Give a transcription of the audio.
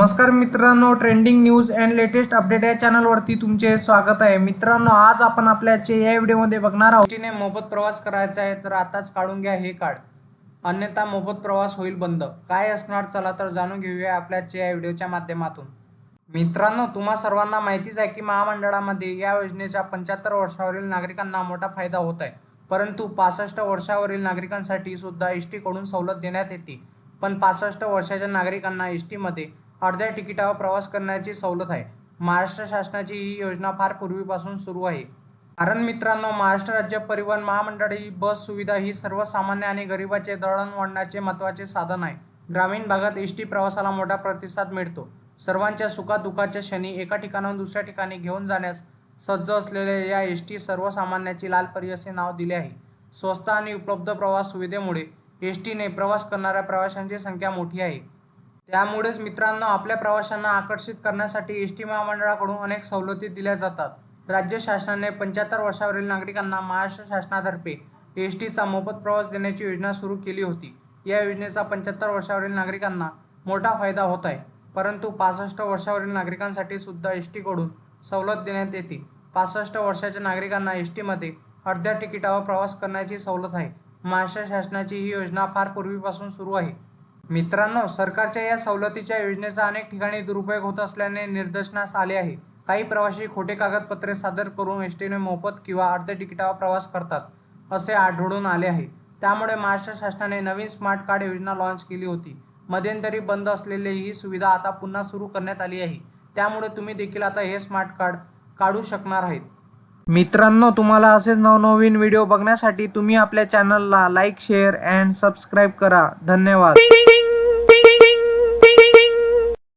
नमस्कार मित्रांनो, trending news and latest update या चॅनलवरती तुमचे स्वागत आहे। मित्रांनो, आज आपण आपल्याच्या या व्हिडिओमध्ये बघणार आहोत एसटीने मोफत प्रवास करायचा आहे तर आताच काढून घ्या हे कार्ड, अन्यथा मोफत प्रवास होईल बंद। काय असणार, चला तर जाणून घेऊया आपल्याच्या या व्हिडिओच्या माध्यमातून। मित्रांनो, तुम्हा सर्वांना माहितीच आहे की महामंडळामध्ये या योजनेचा 75 वर्षावरील नागरिकांना मोठा फायदा होत आहे, परंतु 65 वर्षावरील नागरिकांसाठी सुद्धा एसटी कडून सवलत देण्यात येते। पण 65 वर्षाच्या नागरिकांना एसटीमध्ये अर्ध्या तिकिटावर प्रवास करण्याची सवलत आहे। महाराष्ट्र शासनाची ही योजना फार पूर्वीपासून सुरू आहे। कारण मित्रांनो, महाराष्ट्र राज्य परिवहन महामंडळ ही बस सुविधा ही सर्वसामान्य आणि गरिबांचे दळणवळणाचे महत्त्वाचे साधन आहे। ग्रामीण भागात एसटी प्रवासाला मोठा प्रतिसाद मिळतो। सर्वांच्या सुखादुःखाच्या क्षणी एका ठिकाणाहून दुसऱ्या ठिकाणी घेऊन जाण्यास सज्ज असलेल्या या एसटी सर्वसामान्याची लालपरी असे नाव दिले आहे। स्वस्त आणि उपलब्ध प्रवास सुविधेमुळे एसटीने प्रवास करणाऱ्या प्रवाशांची संख्या मोठी आहे। त्यामुळेच मित्रांनो, आपल्या प्रवाशांना आकर्षित करण्यासाठी एसटी महामंडळाकडून अनेक सवलती दिल्या जातात। राज्य शासनाने 75 वर्षावरील नागरिकांना महाराष्ट्र शासनातर्फे एसटीचा मोफत प्रवास देण्याची योजना सुरू केली होती। या योजनेचा 75 वर्षावरील नागरिकांना मोठा फायदा होत आहे, परंतु 65 वर्षावरील नागरिकांसाठी सुद्धा एसटीकडून सवलत देण्यात येते। 65 वर्षाच्या नागरिकांना एसटीमध्ये अर्ध्या तिकिटावर प्रवास करण्याची सवलत आहे। महाराष्ट्र शासनाची ही योजना फार पूर्वीपासून सुरू आहे। मित्रांनो, सरकारच्या या सवलतीच्या योजनेचा अनेक ठिकाणी दुरुपयोग होत असल्याने निदर्शनास आले आहे। काही प्रवासी खोटे कागदपत्रे सादर करून एसटीने मोफत किंवा अर्ध्या तिकिटावर प्रवास करतात असे आढळून आले आहे। त्यामुळे महाराष्ट्र शासनाने नवीन स्मार्ट कार्ड योजना लॉन्च केली होती। मध्यंतरी बंद असलेली ही सुविधा आता पुन्हा सुरू करण्यात आली आहे। त्यामुळे तुम्ही देखील आता हे स्मार्ट कार्ड काढू शकणार आहेत। मित्रांनो, तुम्हाला असेच नवनवीन व्हिडिओ बघण्यासाठी तुम्ही आपल्या चॅनलला लाईक, शेअर अँड सबस्क्राईब करा। धन्यवाद।